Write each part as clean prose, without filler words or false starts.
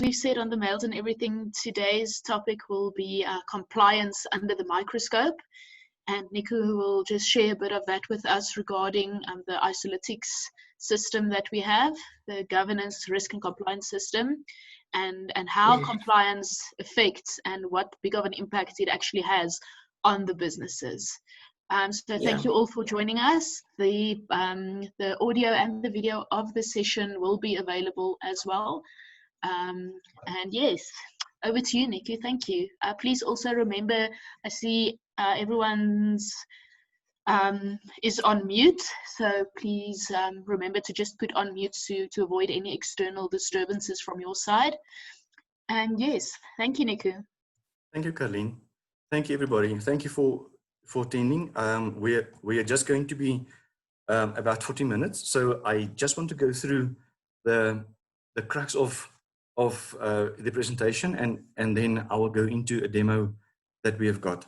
we've said on the mails and everything, today's topic will be compliance under the microscope. And Niku will just share a bit of that with us regarding the isolytics system that we have, the governance, risk and compliance system, and how compliance affects and what big of an impact it actually has on the businesses. So thank you all for joining us. The audio and the video of the session will be available as well. And yes, over to you, Niku. Thank you. Please also remember, I see everyone's is on mute, so please remember to just put on mute to avoid any external disturbances from your side. And yes, thank you, Niku. Thank you, Carleen. Thank you, everybody. Thank you for attending. We are just going to be about 40 minutes, so I just want to go through the crux of the presentation, and then I will go into a demo that we have got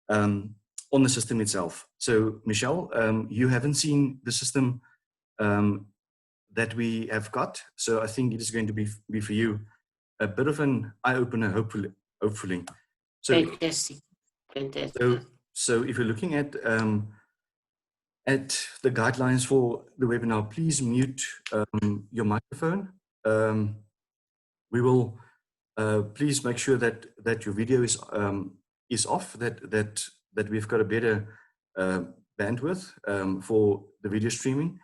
on the system itself. So Michelle, you haven't seen the system that we have got, so I think it is going to be for you a bit of an eye-opener, hopefully. So, Fantastic. So if you're looking at the guidelines for the webinar, please mute your microphone. We will please make sure that your video is off, that we've got a better bandwidth for the video streaming.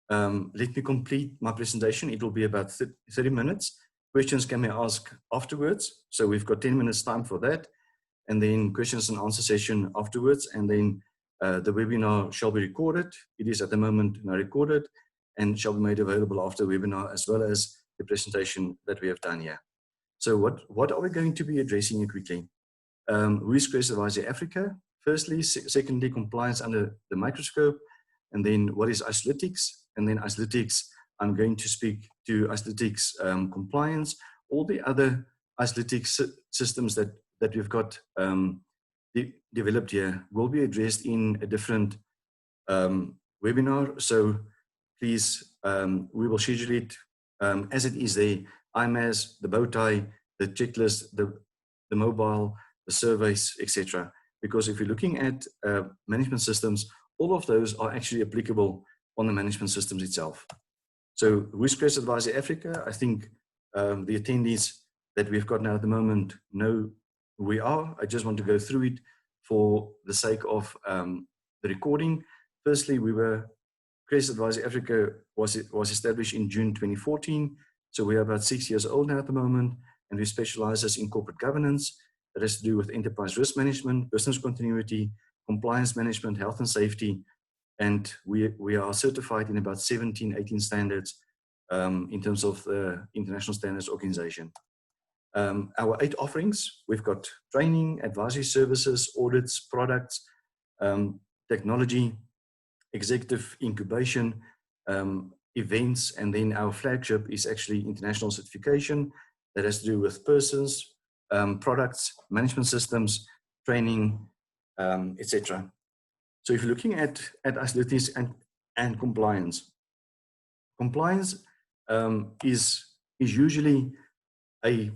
Let me complete my presentation. It will be about 30 minutes. Questions can be asked afterwards. So we've got 10 minutes time for that. And then questions and answer session afterwards. And then the webinar shall be recorded. It is at the moment now recorded and shall be made available after the webinar, as well as the presentation that we have done here. So what are we going to be addressing here quickly? Risk Advisory Africa, firstly. Secondly, compliance under the microscope. And then what is isolytics? And then isolytics, I'm going to speak to isolytics compliance. All the other isolytics systems that we've got developed here will be addressed in a different webinar. So please, we will schedule it as it is there. IMAS, the bow tie, the checklist, the mobile, the surveys, etc. Because if you're looking at management systems, all of those are actually applicable on the management systems itself. So Risk Advisory Africa, I think the attendees that we've got now at the moment know who we are. I just want to go through it for the sake of the recording. Firstly, Risk Advisory Africa was established in June 2014. So we are about 6 years old now at the moment, and we specialize in corporate governance. That has to do with enterprise risk management, business continuity, compliance management, health and safety. And we are certified in about 17, 18 standards in terms of the International Standards Organization. Our 8 offerings, we've got training, advisory services, audits, products, technology, executive incubation, events, and then our flagship is actually international certification that has to do with persons, products, management systems, training, etc. So if you're looking at isolytics and compliance, compliance is usually a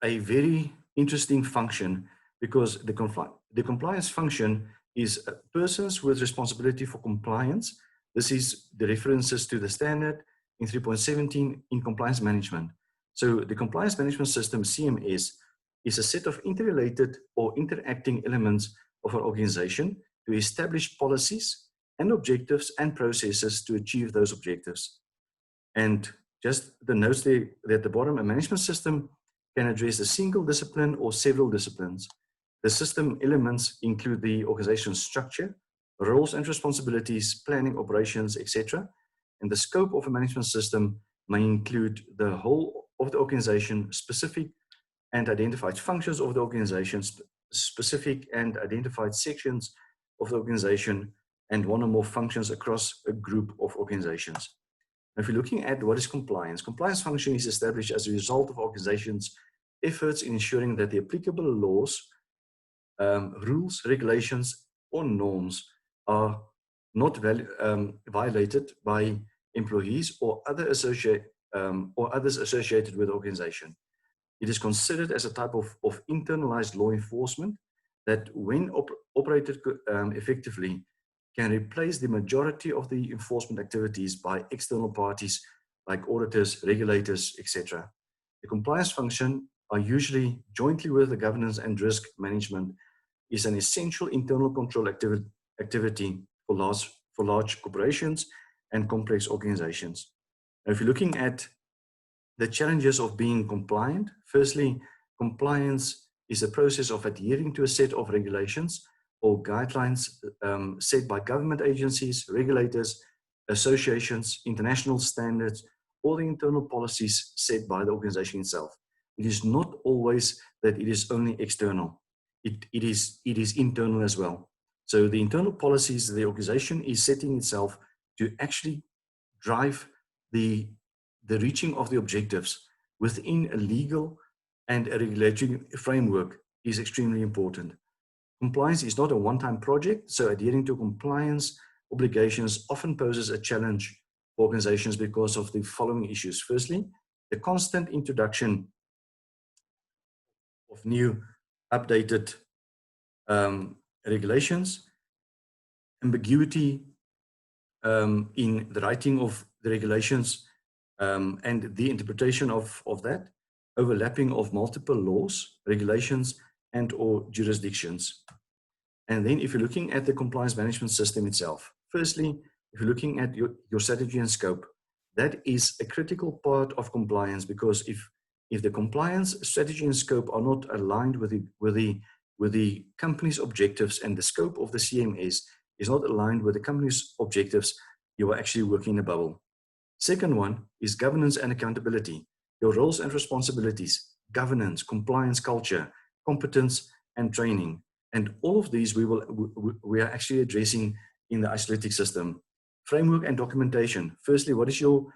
very interesting function, because the compliance function is persons with responsibility for compliance. This is the references to the standard in 3.17 in compliance management. So the compliance management system, CMS, is a set of interrelated or interacting elements of an organization to establish policies and objectives and processes to achieve those objectives. And just the notes there at the bottom, a management system can address a single discipline or several disciplines. The system elements include the organization's structure, roles and responsibilities, planning, operations, etc. And the scope of a management system may include the whole of the organization, specific and identified functions of the organization, specific and identified sections of the organization, and one or more functions across a group of organizations. Now, if you're looking at what is compliance, compliance function is established as a result of organizations' efforts in ensuring that the applicable laws, rules, regulations, or norms are not violated by employees or other or others associated with the organization. It is considered as a type of internalized law enforcement that, when operated effectively, can replace the majority of the enforcement activities by external parties like auditors, regulators, etc. The compliance function are usually jointly with the governance and risk management is an essential internal control activity for large corporations and complex organizations. Now, if you're looking at the challenges of being compliant, firstly, compliance is a process of adhering to a set of regulations or guidelines set by government agencies, regulators, associations, international standards, or the internal policies set by the organization itself. It is not always that it is only external. It is internal as well. So the internal policies the organization is setting itself to actually drive the reaching of the objectives within a legal and a regulatory framework is extremely important. Compliance is not a one-time project, so adhering to compliance obligations often poses a challenge for organizations because of the following issues. Firstly, the constant introduction of new, updated regulations, ambiguity in the writing of the regulations and the interpretation of that, overlapping of multiple laws, regulations, and or jurisdictions. And then if you're looking at the compliance management system itself, firstly, if you're looking at your strategy and scope, that is a critical part of compliance, because if the compliance strategy and scope are not aligned with the company's objectives, and the scope of the CMS is not aligned with the company's objectives, you are actually working in a bubble. Second one is governance and accountability. Your roles and responsibilities, governance, compliance culture, competence, and training. And all of these we are actually addressing in the Isolytic system. Framework and documentation. Firstly, what is your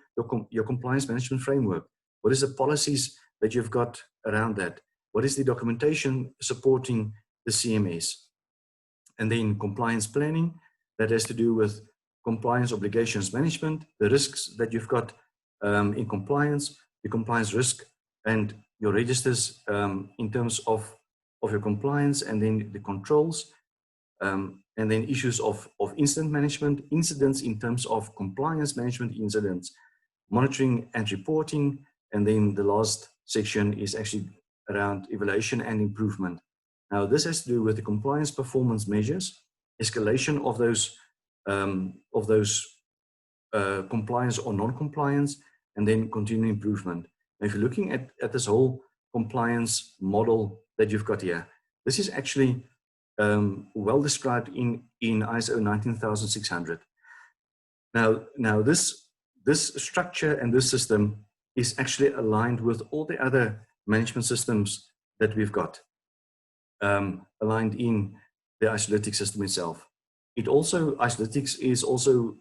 compliance management framework? What is the policies that you've got around that? What is the documentation supporting the CMS? And then compliance planning, that has to do with compliance obligations management, the risks that you've got in compliance, the compliance risk, and your registers in terms of your compliance, and then the controls, and then issues of incident management, incidents in terms of compliance management incidents, monitoring and reporting, and then the last section is actually around evaluation and improvement. Now, this has to do with the compliance performance measures, escalation of those compliance or non-compliance, and then continuing improvement. Now, if you're looking at this whole compliance model that you've got here, this is actually well described in ISO 19600. Now this structure and this system is actually aligned with all the other management systems that we've got aligned in the Isolytic system itself. Isolytics is also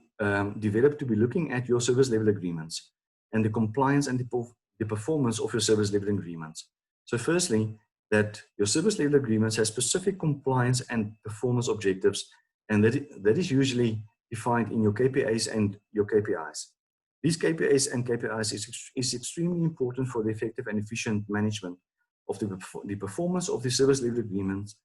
developed to be looking at your service level agreements and the compliance and the performance of your service level agreements. So firstly, that your service level agreements have specific compliance and performance objectives, and that is usually defined in your KPIs and your KPIs. These KPIs and KPIs is extremely important for the effective and efficient management of the performance of the service level agreements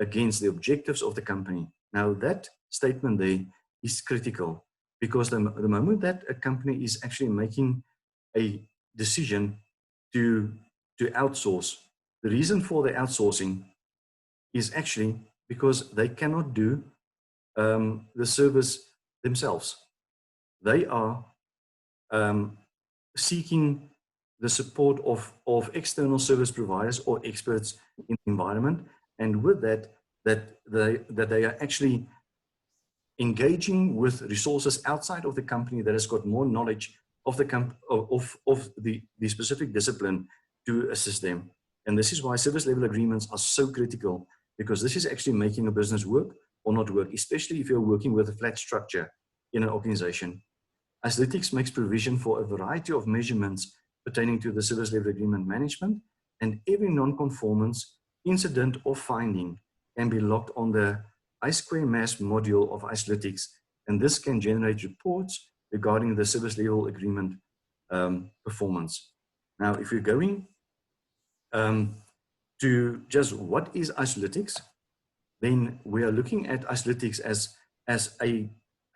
against the objectives of the company. Now, that statement there is critical, because the moment that a company is actually making a decision to outsource, the reason for the outsourcing is actually because they cannot do the service themselves. They are seeking the support of external service providers or experts in the environment, and with that they are actually engaging with resources outside of the company that has got more knowledge of the specific discipline to assist them. And this is why service level agreements are so critical, because this is actually making a business work or not work, especially if you're working with a flat structure in an organization. Isolytics makes provision for a variety of measurements pertaining to the service level agreement management, and every non-conformance, incident, or finding can be logged on the I2MAS module of Isolytics, and this can generate reports regarding the service level agreement performance. Now, if we're going to just what is isolytics, then we are looking at isolytics as a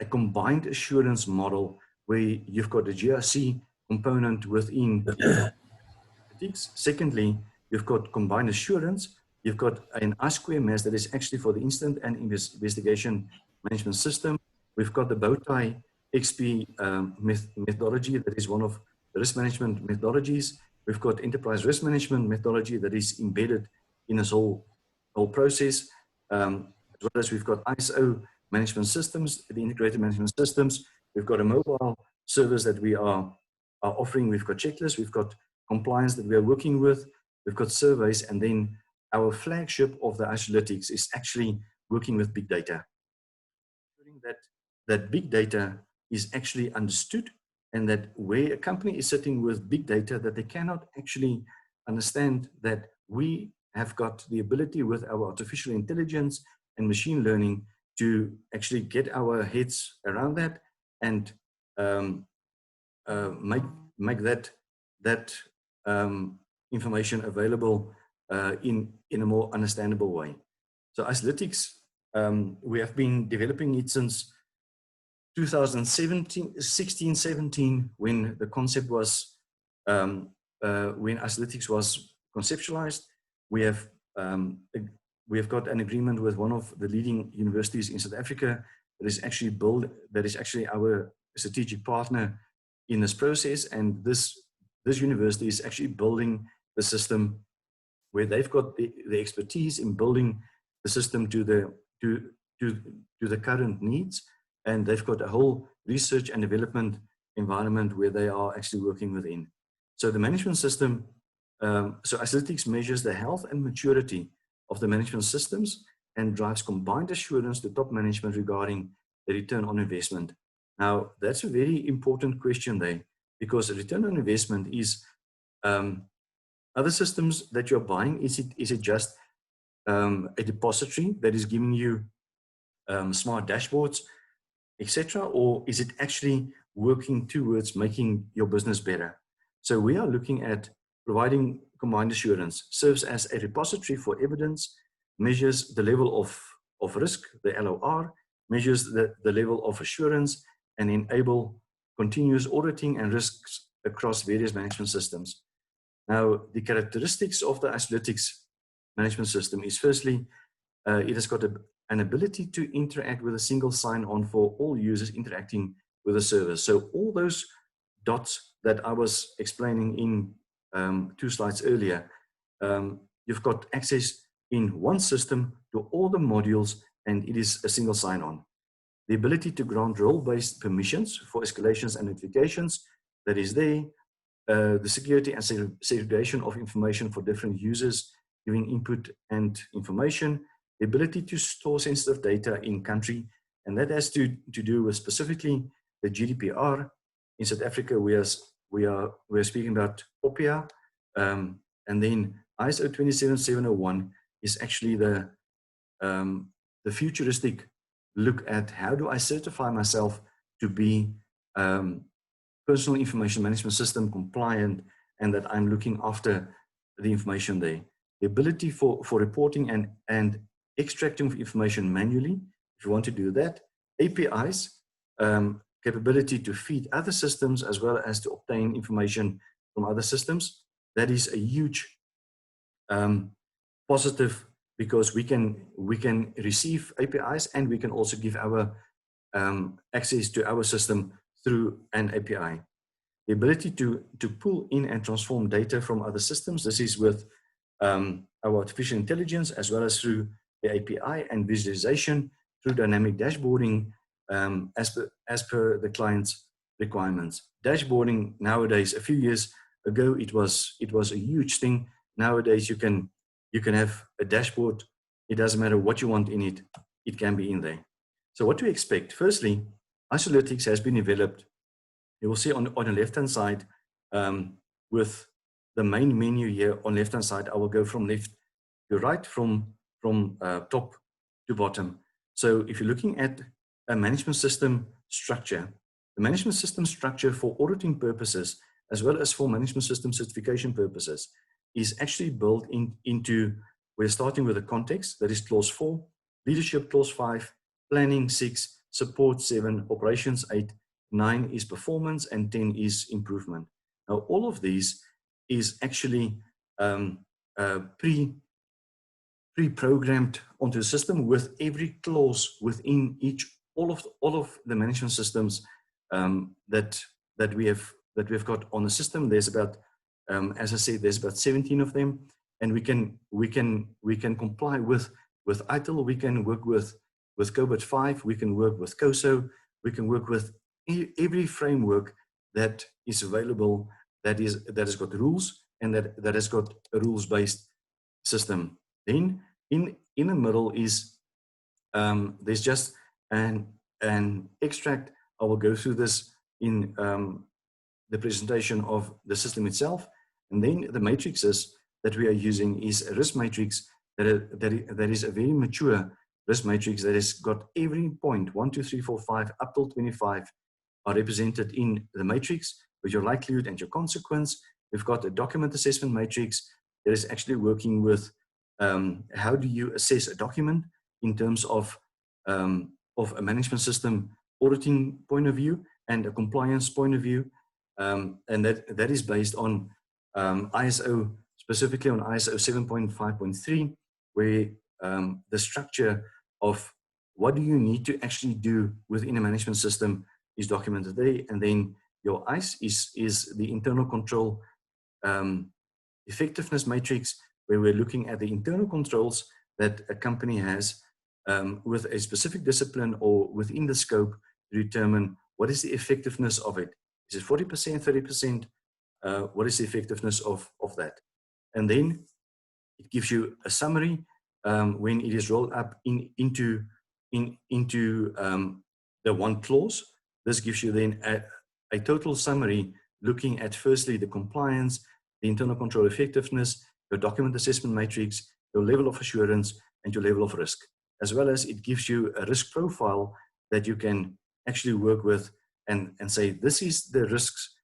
combined assurance model where you've got a GRC component within isolytics. Secondly, you've got combined assurance. You've got an I2MES that is actually for the incident and investigation management system. We've got the Bowtie XP methodology that is one of the risk management methodologies. We've got enterprise risk management methodology that is embedded in this whole process, as well as we've got ISO management systems, the integrated management systems. We've got a mobile service that we are offering. We've got checklists. We've got compliance that we are working with. We've got surveys, and then our flagship of the isolytics is actually working with big data. That big data is actually understood, and that where a company is sitting with big data, that they cannot actually understand that we have got the ability with our artificial intelligence and machine learning to actually get our heads around that and make that information available in a more understandable way. So isolytics, we have been developing it since 2016-17, when the concept was, when isolytics was conceptualized. We have got an agreement with one of the leading universities in South Africa that is actually our strategic partner in this process, and this university is actually building the system where they've got the expertise in building the system to the current needs, and they've got a whole research and development environment where they are actually working within. So the management system, so isolytics measures the health and maturity of the management systems and drives combined assurance to top management regarding the return on investment. Now, that's a very important question there, because the return on investment is other systems that you're buying. Is it just a depository that is giving you smart dashboards, etc., or is it actually working towards making your business better? So we are looking at providing combined assurance, serves as a repository for evidence, measures the level of risk, the LOR, measures the level of assurance, and enable continuous auditing and risks across various management systems. Now, the characteristics of the isolytics management system is, firstly, it has got an ability to interact with a single sign-on for all users interacting with the service. So all those dots that I was explaining in 2 slides earlier, you've got access in one system to all the modules, and it is a single sign-on. The ability to grant role-based permissions for escalations and notifications, that is there. The security and segregation of information for different users, giving input and information. The ability to store sensitive data in country, and that has to do with specifically the GDPR. In South Africa, we are speaking about OPIA, and then ISO 27701 is actually the futuristic look at how do I certify myself to be personal information management system compliant, and that I'm looking after the information there. The ability for reporting and extracting of information manually, if you want to do that. APIs, capability to feed other systems as well as to obtain information from other systems. That is a huge positive, because we can receive APIs, and we can also give our access to our system through an API. The ability to pull in and transform data from other systems. This is with our artificial intelligence, as well as through the API, and visualization through dynamic dashboarding as per the client's requirements. Dashboarding nowadays, a few years ago, it was a huge thing. Nowadays, you can have a dashboard. It doesn't matter what you want in it. It can be in there. So what to expect? Firstly, isolytics has been developed. You will see on the left-hand side with the main menu here on left-hand side. I will go from left to right, from top to bottom. So if you're looking at a management system structure, the management system structure for auditing purposes as well as for management system certification purposes, is actually built into, we're starting with a context, that is clause 4, leadership clause 5, planning 6, support 7, operations 8, 9 is performance, and 10 is improvement. Now, all of these is actually pre-programmed onto the system with every clause within all of the management systems that we've got on the system. There's about, as I said, there's about 17 of them, and we can comply with ITIL. We can work with COBIT 5. We can work with COSO. We can work with every framework that is available, that has got rules, and that has got a rules-based system. Then in the middle is there's just an extract. I will go through this in the presentation of the system itself, and then the matrices that we are using is a risk matrix that is a very mature risk matrix that has got every point 1, 2, 3, 4, 5 up till 25 are represented in the matrix with your likelihood and your consequence. We've got a document assessment matrix that is actually working with how do you assess a document in terms of a management system auditing point of view and a compliance point of view, and that is based on ISO, specifically on ISO 7.5.3, where the structure of what do you need to actually do within a management system is documented there, and then your ICE is the internal control effectiveness matrix, where we're looking at the internal controls that a company has with a specific discipline or within the scope to determine what is the effectiveness of it. Is it 40%, 30%? What is the effectiveness of that? And then it gives you a summary when it is rolled up into the one clause. This gives you then a total summary looking at firstly the compliance, the internal control effectiveness, your document assessment matrix, your level of assurance, and your level of risk, as well as it gives you a risk profile that you can actually work with and say, this is the risks,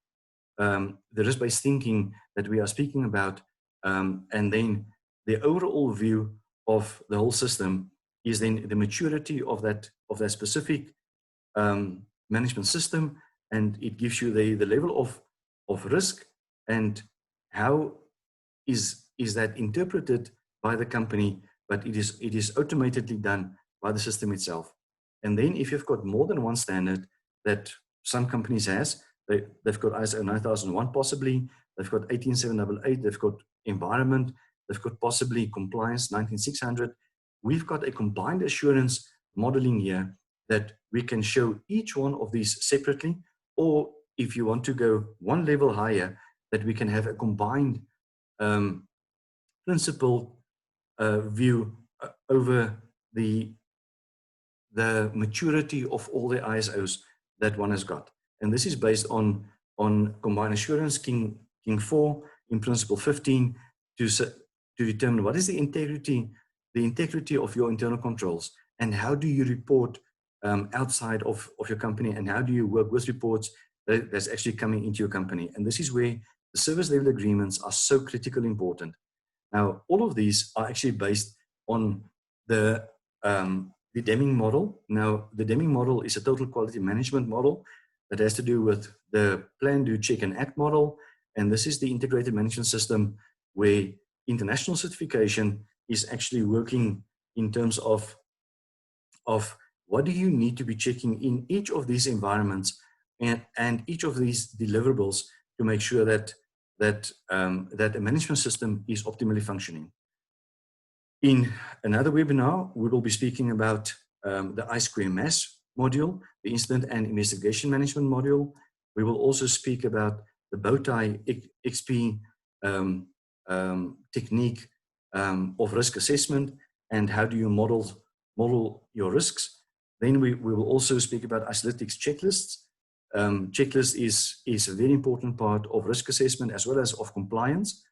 the risk-based thinking that we are speaking about, and then the overall view of the whole system is then the maturity of that specific management system, and it gives you the level of risk and how is that interpreted by the company, but it is automatically done by the system itself. And then if you've got more than one standard that some companies has, they've got ISO 9001 possibly, they've got 18788, they've got environment, they've got possibly compliance 19600. We've got a combined assurance modeling here that we can show each one of these separately, or if you want to go one level higher, that we can have a combined principle view over the maturity of all the ISOs that one has got. And this is based on combined assurance, King 4, in principle 15, to determine what is the integrity of your internal controls, and how do you report outside of your company, and how do you work with reports that's actually coming into your company. And this is where the service level agreements are so critically important. Now, all of these are actually based on the Deming model. Now, the Deming model is a total quality management model that has to do with the plan, do, check, and act model. And this is the integrated management system where international certification is actually working in terms of what do you need to be checking in each of these environments and each of these deliverables to make sure that a management system is optimally functioning. In another webinar, we will be speaking about the ISQMS module, the Incident and Investigation Management module. We will also speak about the Bowtie XP technique of risk assessment and how do you model your risks. Then we will also speak about Isolytics checklists. Checklist is a very important part of risk assessment as well as of compliance.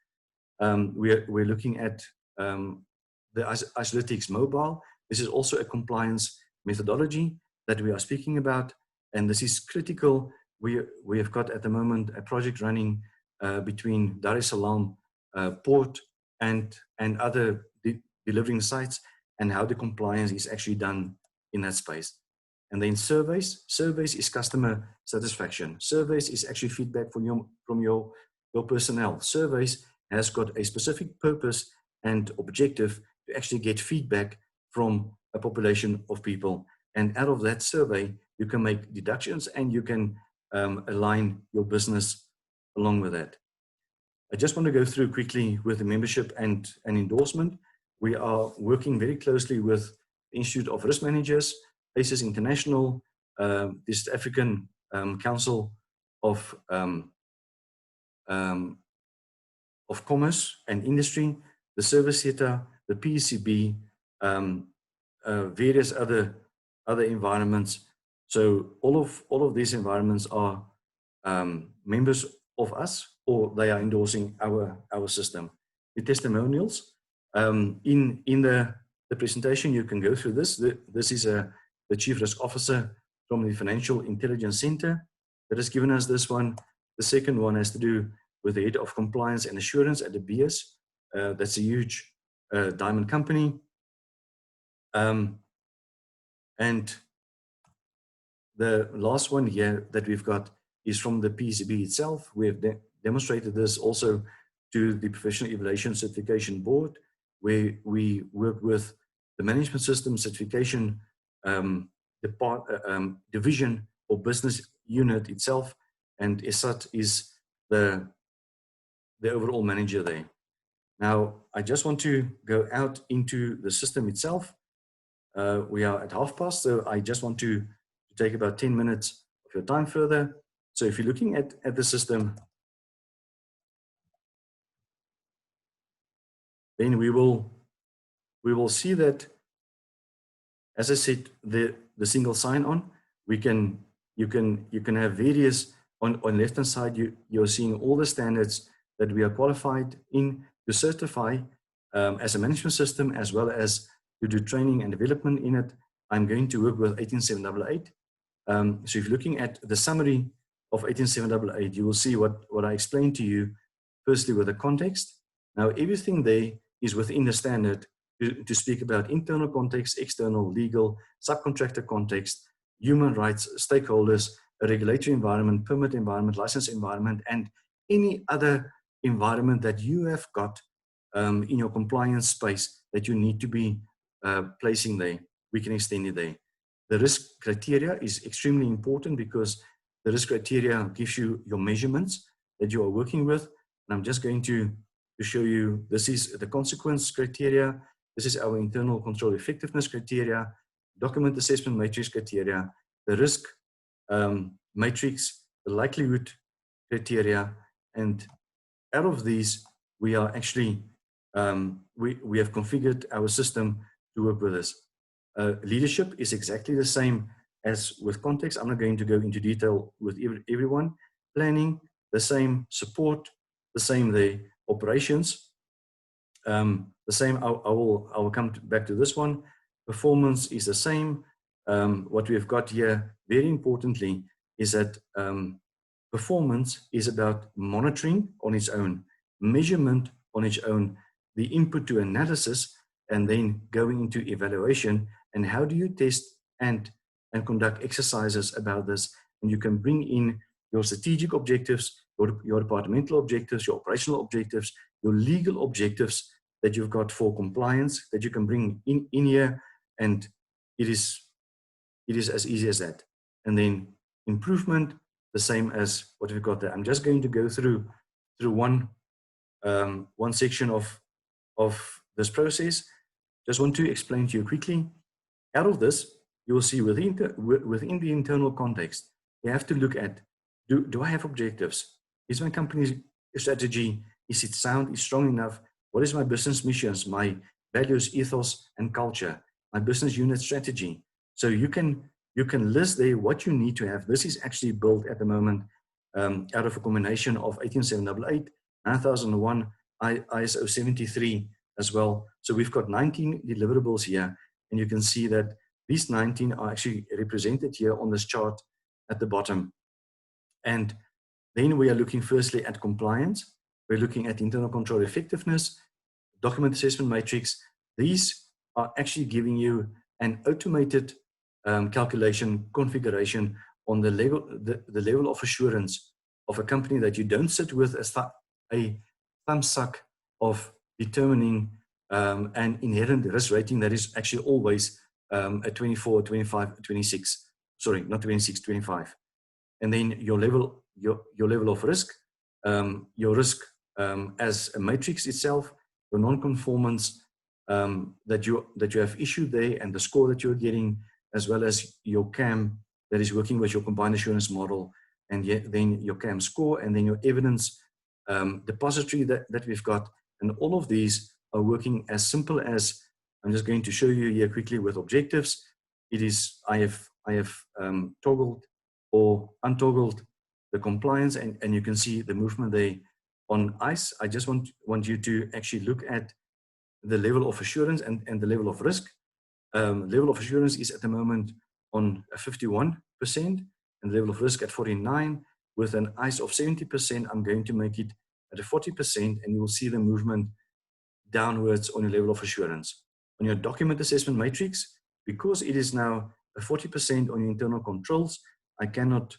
We're looking at the Isolytics mobile. This is also a compliance methodology that we are speaking about, and this is critical. We have got at the moment a project running between Dar es Salaam port and other delivering sites, and how the compliance is actually done in that space. And then surveys. Surveys is customer satisfaction. Surveys is actually feedback from your personnel. Surveys has got a specific purpose and objective to actually get feedback from a population of people. And out of that survey, you can make deductions and you can align your business along with that. I just want to go through quickly with the membership and an endorsement. We are working very closely with the Institute of Risk Managers, ACES International, the South African Council of Commerce and Industry, the Service Sector, the PCB, various other environments. So all of these environments are members of us, or they are endorsing our system. The testimonials in the presentation, you can go through this. This is the Chief Risk Officer from the Financial Intelligence Center that has given us this one. The second one has to do with the Head of Compliance and Assurance at the BS. That's a huge diamond company. And the last one here that we've got is from the PCB itself. We have demonstrated this also to the Professional Evaluation Certification Board, where we work with the Management System Certification division or business unit itself, and Esat is the overall manager there. Now, I just want to go out into the system itself. We are at past, so I just want to take about 10 minutes of your time further. So if you're looking at the system, then we will see that, as I said, the single sign-on, you can have various, on left hand side, you're seeing all the standards that we are qualified in to certify as a management system, as well as to do training and development in it. I'm going to work with 18788. So if you're looking at the summary of 18788, you will see what I explained to you, firstly with the context. Now, everything there is within the standard to speak about internal context, external, legal, subcontractor context, human rights, stakeholders, a regulatory environment, permit environment, license environment, and any other environment that you have got in your compliance space that you need to be placing there. We can extend it there. The risk criteria is extremely important because the risk criteria gives you your measurements that you are working with. And I'm just going to show you, this is the consequence criteria. This is our internal control effectiveness criteria, document assessment matrix criteria, the risk matrix, the likelihood criteria. And out of these, we are actually, we have configured our system to work with this. Leadership is exactly the same as with context. I'm not going to go into detail with everyone. Planning, the same. Support, the same there. Operations, the same. I will come back to this one. Performance is the same. What we've got here, very importantly, is that performance is about monitoring on its own, measurement on its own, the input to analysis, and then going into evaluation. And how do you test and conduct exercises about this? And you can bring in your strategic objectives, your departmental objectives, your operational objectives, your legal objectives that you've got for compliance that you can bring in here. And it is as easy as that. And then improvement, the same as what we've got there. I'm just going to go through one section of this process. Just want to explain to you quickly. Out of this, you will see within the internal context, you have to look at, do I have objectives? Is my company's strategy, is it sound, is strong enough? What is my business missions, my values, ethos, and culture, my business unit strategy? So you can list there what you need to have. This is actually built at the moment out of a combination of 18788, 9001, ISO 73 as well. So we've got 19 deliverables here, and you can see that these 19 are actually represented here on this chart at the bottom. And Then we are looking firstly at compliance. We're looking at internal control effectiveness, document assessment matrix. These are actually giving you an automated calculation configuration on the level of assurance of a company that you don't sit with a thumbsuck of determining an inherent risk rating that is actually always a 24, 25, 26. Sorry, not 26, 25. And then your level of risk, your risk as a matrix itself, the non-conformance that you have issued there, and the score that you're getting, as well as your CAM that is working with your combined assurance model, and then your CAM score, and then your evidence depository that we've got. And all of these are working as simple as, I'm just going to show you here quickly with objectives. It is, I have toggled or untoggled the compliance, and you can see the movement there on ICE. I just want you to actually look at the level of assurance and the level of risk. Level of assurance is at the moment on 51%, and the level of risk at 49%. With an ICE of 70%, I'm going to make it at a 40%, and you will see the movement downwards on your level of assurance. On your document assessment matrix, because it is now a 40% on your internal controls, I cannot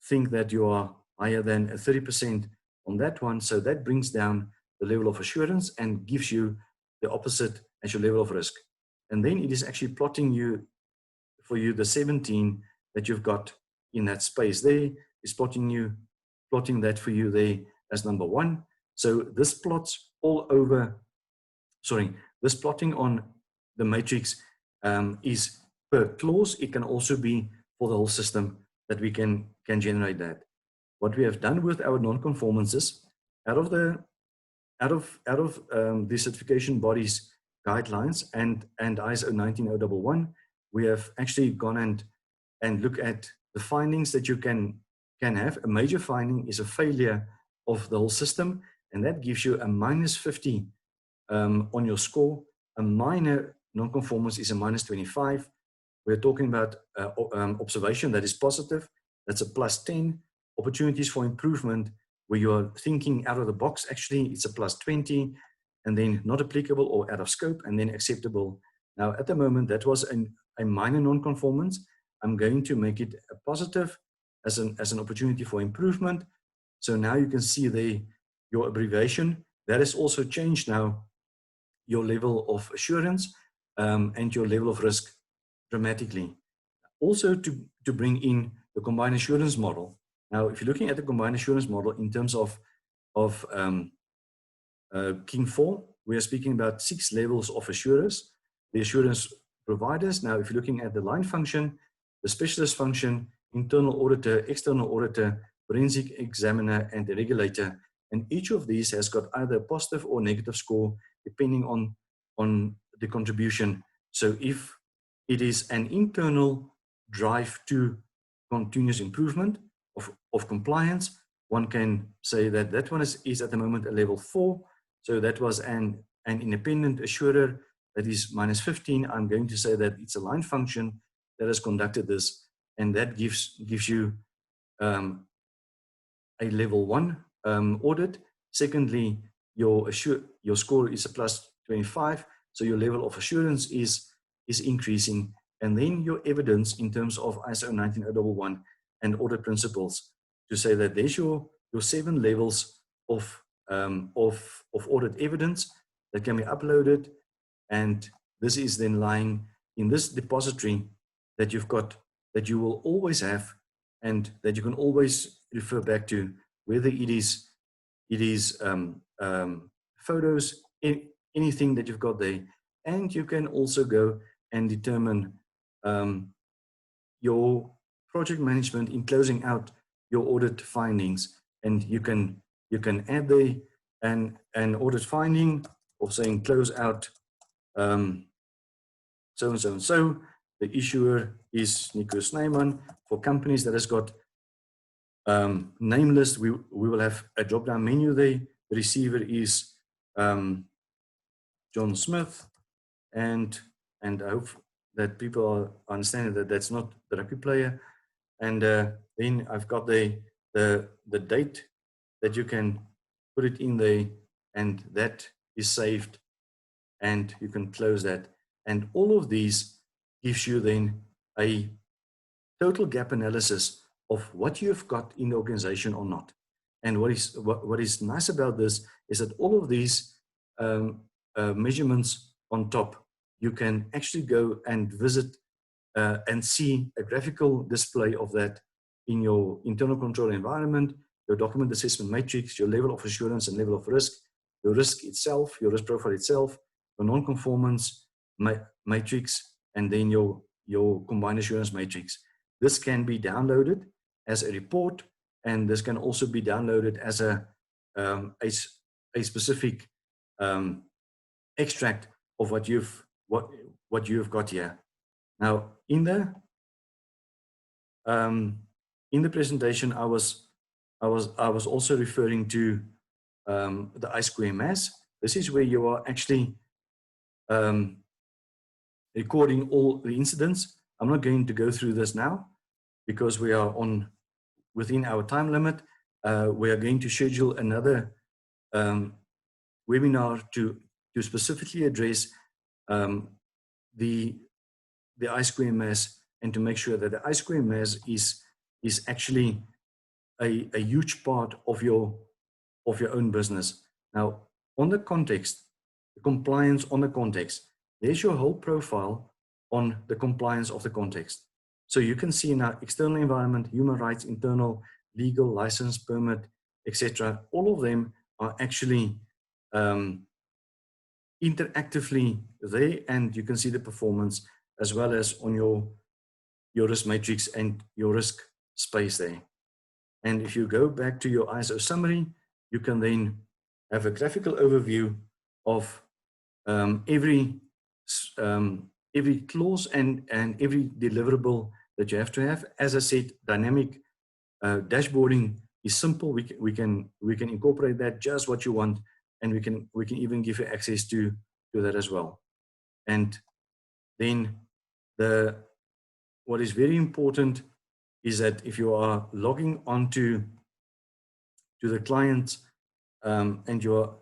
think that you are higher than a 30% on that one. So that brings down the level of assurance and gives you the opposite as your level of risk. And then it is actually plotting for you the 17 that you've got in that space there, is plotting that for you there as number 1. So this plots all over, this plotting on the matrix is per clause. It can also be for the whole system that we can generate that. What we have done with our non-conformances, out of the certification body's guidelines and ISO 19011, we have actually gone and look at the findings that you can have. A major finding is a failure of the whole system, and that gives you a -50 on your score. A minor non-conformance is a -25. We're talking about observation that is positive. That's a +10. Opportunities for improvement, where you are thinking out of the box, actually, it's a +20. And then not applicable or out of scope, and then acceptable. Now, at the moment, that was a minor non-conformance. I'm going to make it a positive as an opportunity for improvement. So now you can see there your abbreviation. That has also changed now your level of assurance and your level of risk dramatically. Also to bring in the combined assurance model. Now, if you're looking at the combined assurance model in terms of King 4, we are speaking about 6 levels of assurance. The assurance providers. Now, if you're looking at the line function, the specialist function, internal auditor, external auditor, forensic examiner, and the regulator. And each of these has got either a positive or negative score, depending on the contribution. So if it is an internal drive to continuous improvement of compliance, one can say that that one is at the moment a level 4. So that was an independent assurer that is -15. I'm going to say that it's a line function that has conducted this, and that gives you a level 1 audit. Secondly, your score is a +25, so your level of assurance is increasing. And then your evidence in terms of ISO 19011 and audit principles, to say that there's your 7 levels of audit evidence that can be uploaded, and this is then lying in this depository that you've got, that you will always have, and that you can always refer back to, whether it is photos, anything that you've got there. And you can also go and determine your project management in closing out your audit findings, and you can add there an audit finding of saying close out so and so and so. The issuer is Nico Snyman. For companies that has got name list, we will have a drop down menu there. The receiver is John Smith, and I hope that people are understanding that that's not the rugby player. And then I've got the the date that you can put it in there, and that is saved, and you can close that. And all of these gives you then a total gap analysis of what you've got in the organization or not. And what is nice about this is that all of these measurements on top, you can actually go and visit and see a graphical display of that in your internal control environment, your document assessment matrix, your level of assurance and level of risk, your risk itself, your risk profile itself, your non-conformance matrix, and then your combined assurance matrix. This can be downloaded as a report, and this can also be downloaded as a specific extract of what you've got here. Now, in the presentation, I was also referring to the I2MS. This is where you are actually recording all the incidents. I'm not going to go through this now because we are within our time limit. We are going to schedule another webinar to specifically address the I2MS, and to make sure that the I2MS is actually a huge part of your own business. Now, on the context, the compliance on the context, there's your whole profile on the compliance of the context. So you can see now external environment, human rights, internal, legal, license, permit, etc. All of them are actually interactively there, and you can see the performance as well as on your risk matrix and your risk space there. And if you go back to your ISO summary, you can then have a graphical overview of every clause and every deliverable that you have to have. As I said, dynamic dashboarding is simple. We can incorporate that just what you want, and we can even give you access to that as well. And then what is very important is that if you are logging onto the client and you're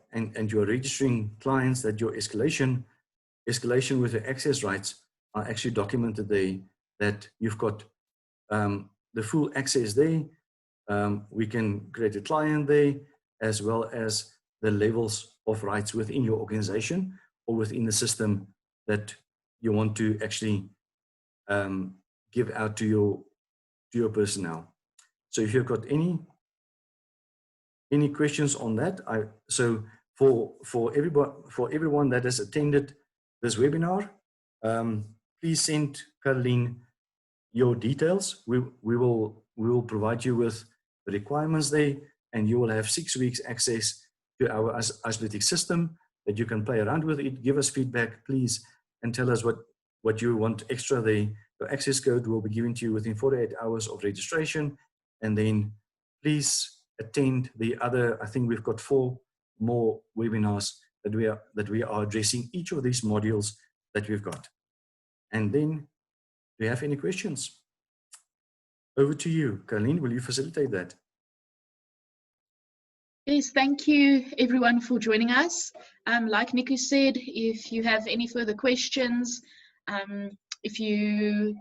registering clients, that your escalation with the access rights are actually documented there, that you've got the full access there. We can create a client there, as well as the levels of rights within your organization or within the system that you want to actually give out to your personnel. So if you've got any questions on that, so for everyone that has attended this webinar, please send Caroline your details. We will provide you with the requirements there, and you will have 6 weeks access to our Isolytics system that you can play around with it. Give us feedback, please, and tell us what you want extra there. Your access code will be given to you within 48 hours of registration, and then please attend the other. I think we've got 4 more webinars that we are addressing each of these modules that we've got. And then, do you have any questions? Over to you, Caroline. Will you facilitate that? Yes, thank you everyone for joining us. Like Nico said, if you have any further questions, if you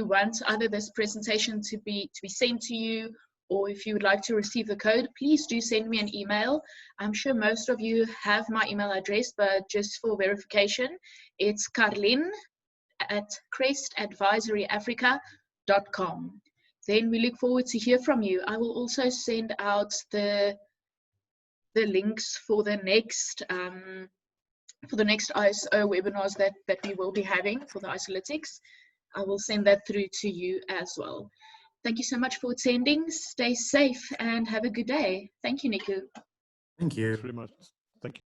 want either this presentation to be sent to you, or if you would like to receive the code, please do send me an email. I'm sure most of you have my email address, but just for verification, it's carlin@crestadvisoryafrica.com. Then we look forward to hear from you. I will also send out the links for the next ISO webinars that we will be having for the Isolytics. I will send that through to you as well. Thank you so much for attending. Stay safe and have a good day. Thank you, Nico. Thank you Very much. Thank you.